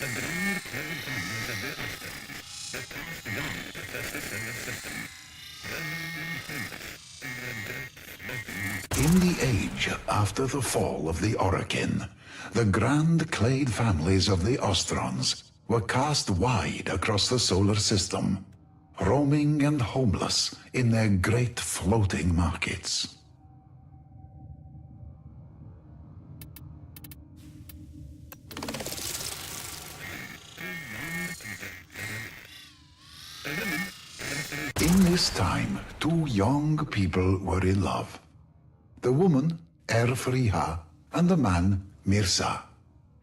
In the age after the fall of the Orokin, the grand clade families of the Ostrons were cast wide across the solar system, roaming and homeless in their great floating markets. In this time, two young people were in love. The woman, Friha, and the man, Mirza.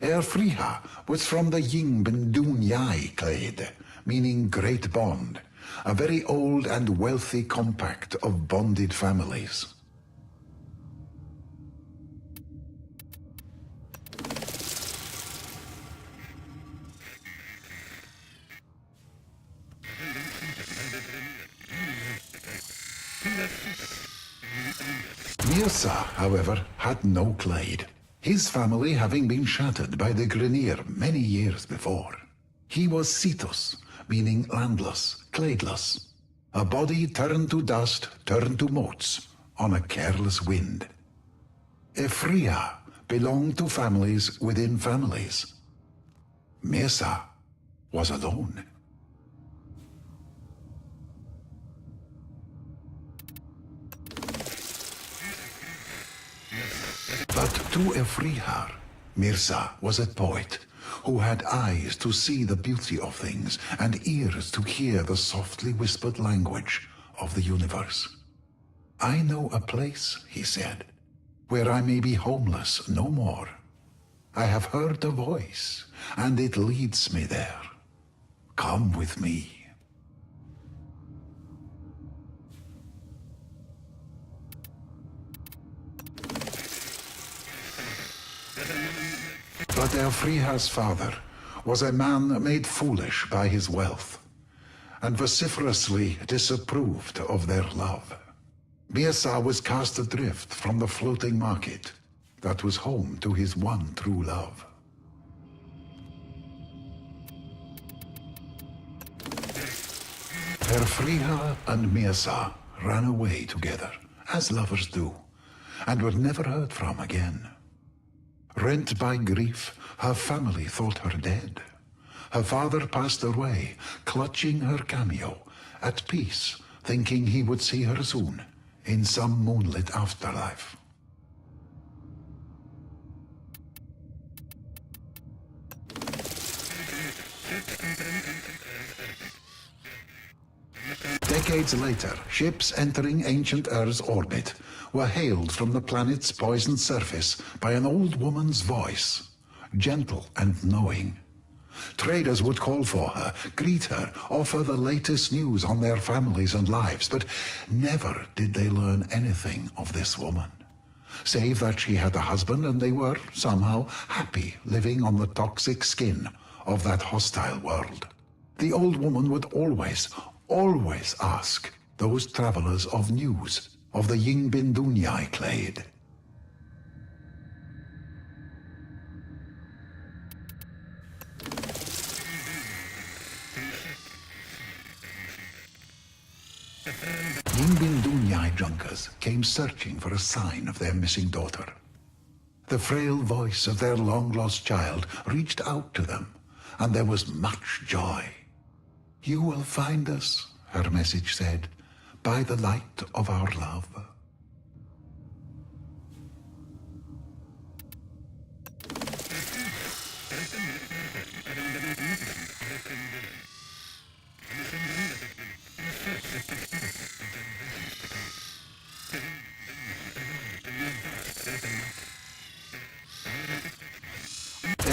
Friha was from the Yingbin clade, meaning great bond, a very old and wealthy compact of bonded families. Mirza, however, had no clade, his family having been shattered by the Grineer many years before. He was Cetus, meaning landless, cladeless, a body turned to dust, turned to motes, on a careless wind. Friha belonged to families within families. Mirza was alone. But to Friha, Mirza was a poet who had eyes to see the beauty of things and ears to hear the softly whispered language of the universe. I know a place, he said, where I may be homeless no more. I have heard a voice, and it leads me there. Come with me. But Friha's father was a man made foolish by his wealth, and vociferously disapproved of their love. Mirza was cast adrift from the floating market that was home to his one true love. Friha and Mirza ran away together, as lovers do, and were never heard from again. Rent by grief, her family thought her dead. Her father passed away, clutching her cameo, at peace, thinking he would see her soon, in some moonlit afterlife. Decades later, ships entering ancient Earth's orbit were hailed from the planet's poisoned surface by an old woman's voice, gentle and knowing. Traders would call for her, greet her, offer the latest news on their families and lives, but never did they learn anything of this woman, save that she had a husband and they were, somehow, happy living on the toxic skin of that hostile world. The old woman would always ask those travelers of news of the Yingbin clade. Yingbin junkers came searching for a sign of their missing daughter. The frail voice of their long-lost child reached out to them, and there was much joy. You will find us, her message said, by the light of our love.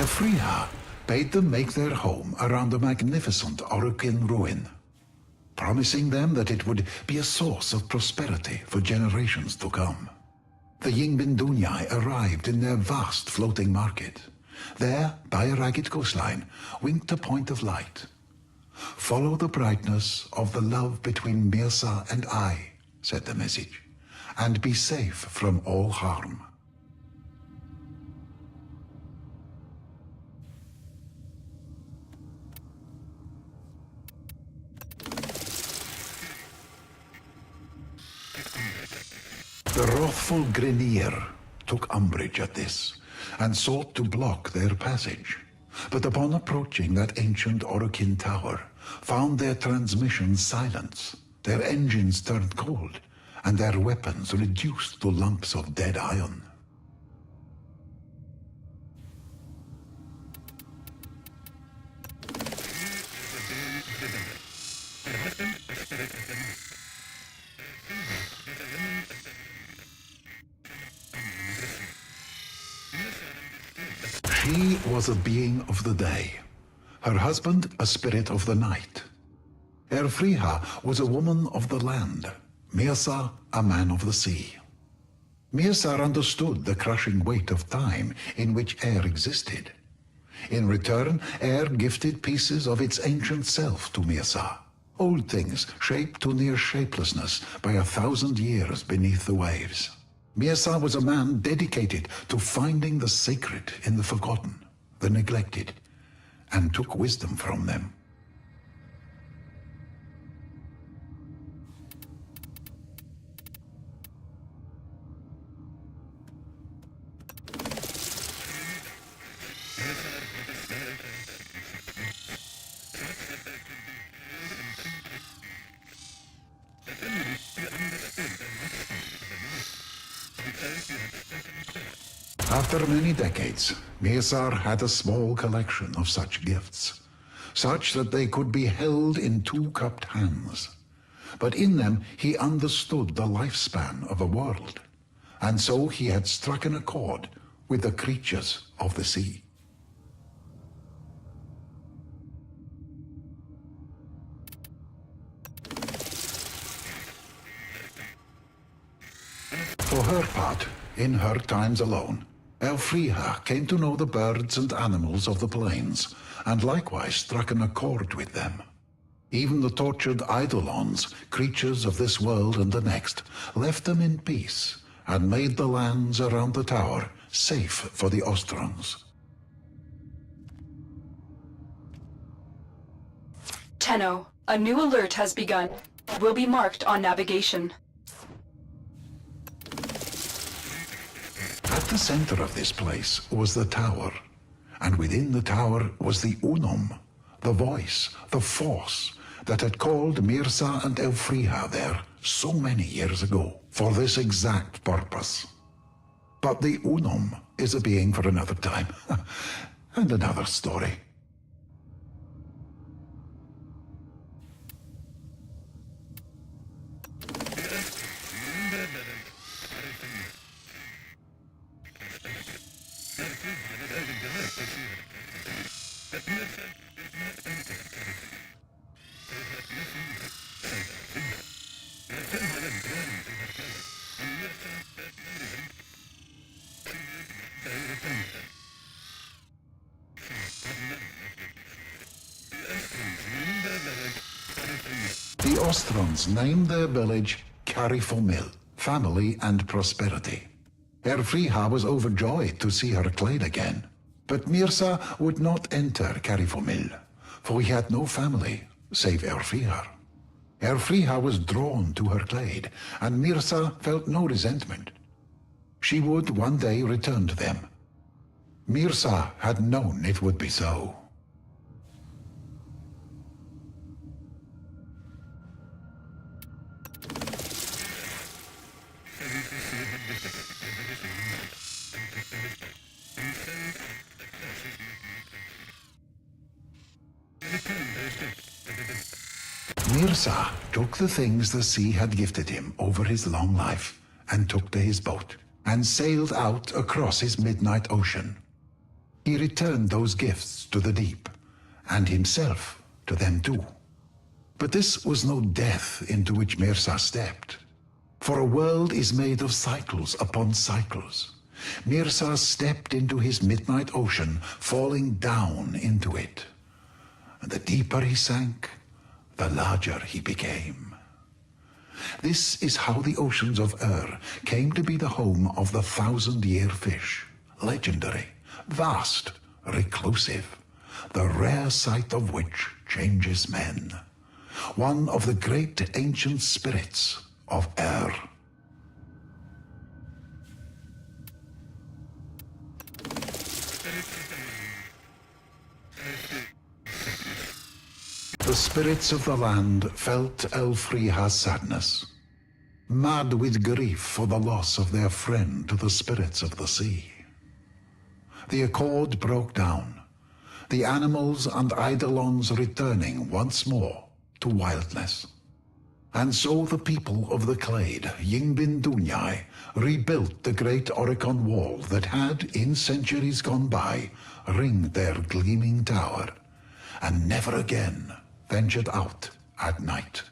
Friha bade them make their home around a magnificent Orokin ruin, promising them that it would be a source of prosperity for generations to come. The Yingbin arrived in their vast floating market. There, by a ragged coastline, winked a point of light. Follow the brightness of the love between Mirza and I, said the message, and be safe from all harm. The wrathful Grenier took umbrage at this, and sought to block their passage. But upon approaching that ancient Orokin tower, found their transmissions silenced, their engines turned cold, and their weapons reduced to lumps of dead iron. She was a being of the day, her husband a spirit of the night. Erfriha was a woman of the land, Mirsa a man of the sea. Mirsa understood the crushing weight of time in which air existed. In return, air gifted pieces of its ancient self to Mirsa, old things shaped to near shapelessness by 1,000 years beneath the waves. Mirsa was a man dedicated to finding the sacred in the forgotten, the neglected, and took wisdom from them. After many decades, Mirsar had a small collection of such gifts, such that they could be held in two cupped hands. But in them he understood the lifespan of a world, and so he had struck an accord with the creatures of the sea. For her part, in her times alone, Elfriha came to know the birds and animals of the plains, and likewise struck an accord with them. Even the tortured Eidolons, creatures of this world and the next, left them in peace, and made the lands around the tower safe for the Ostrons. Tenno, a new alert has begun. Will be marked on navigation. At the center of this place was the tower, and within the tower was the Unum, the voice, the force that had called Mirsa and Elfriha there so many years ago for this exact purpose. But the Unum is a being for another time, and another story. The Ostrons named their village Carifomil, family and prosperity. Erfriha was overjoyed to see her clade again, but Mirsa would not enter Carifomil, for he had no family save Erfriha. Erfriha was drawn to her clade, and Mirsa felt no resentment. She would one day return to them. Mirsa had known it would be so. Mirsa took the things the sea had gifted him over his long life, and took to his boat, and sailed out across his midnight ocean. He returned those gifts to the deep, and himself to them too. But this was no death into which Mirsa stepped, for a world is made of cycles upon cycles. Mirsa stepped into his midnight ocean, falling down into it. And the deeper he sank, the larger he became. This is how the oceans of came to be the home of the 1,000-year fish, legendary, vast, reclusive, the rare sight of which changes men. One of the great ancient spirits of The spirits of the land felt Elfriha's sadness, mad with grief for the loss of their friend to the spirits of the sea. The accord broke down, the animals and eidolons returning once more to wildness. And so the people of the Clade, Yingbin Dunyai, rebuilt the great Oricon wall that had, in centuries gone by, ringed their gleaming tower, and never again ventured out at night.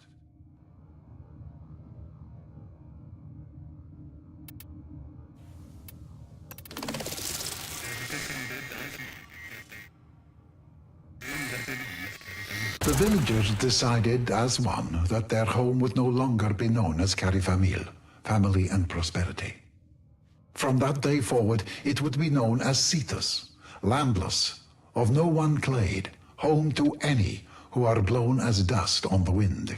The villagers decided as one that their home would no longer be known as Carifamil, family and prosperity. From that day forward, it would be known as Cetus, landless, of no one clade, home to any who are blown as dust on the wind.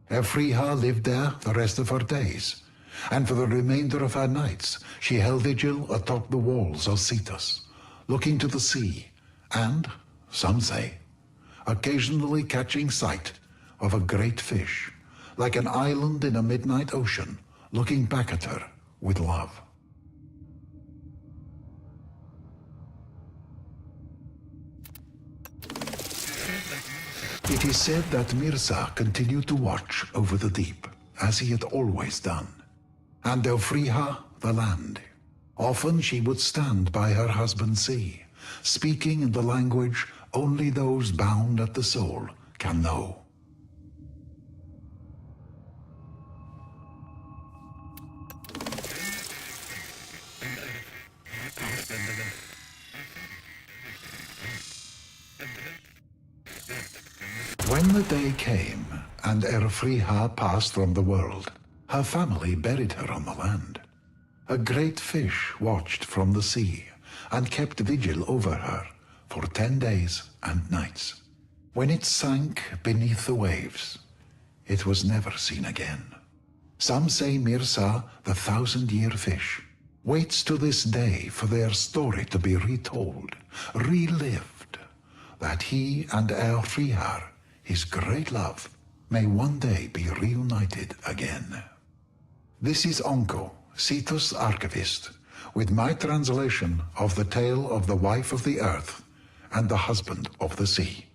Elfriha lived there the rest of her days, and for the remainder of her nights she held vigil atop the walls of Cetus, looking to the sea, and, some say, occasionally catching sight of a great fish, like an island in a midnight ocean, looking back at her with love. It is said that Mirza continued to watch over the deep, as he had always done, and Elfriha the land. Often she would stand by her husband's sea, speaking in the language only those bound at the soul can know. When the day came and Elfriha passed from the world, her family buried her on the land. A great fish watched from the sea and kept vigil over her for 10 days and nights. When it sank beneath the waves, it was never seen again. Some say Mirza, the 1,000-year fish, waits to this day for their story to be retold, relived, that he and Elfriha, his great love, may one day be reunited again. This is Onkko, Cetus Archivist, with my translation of the tale of the wife of the earth and the husband of the sea.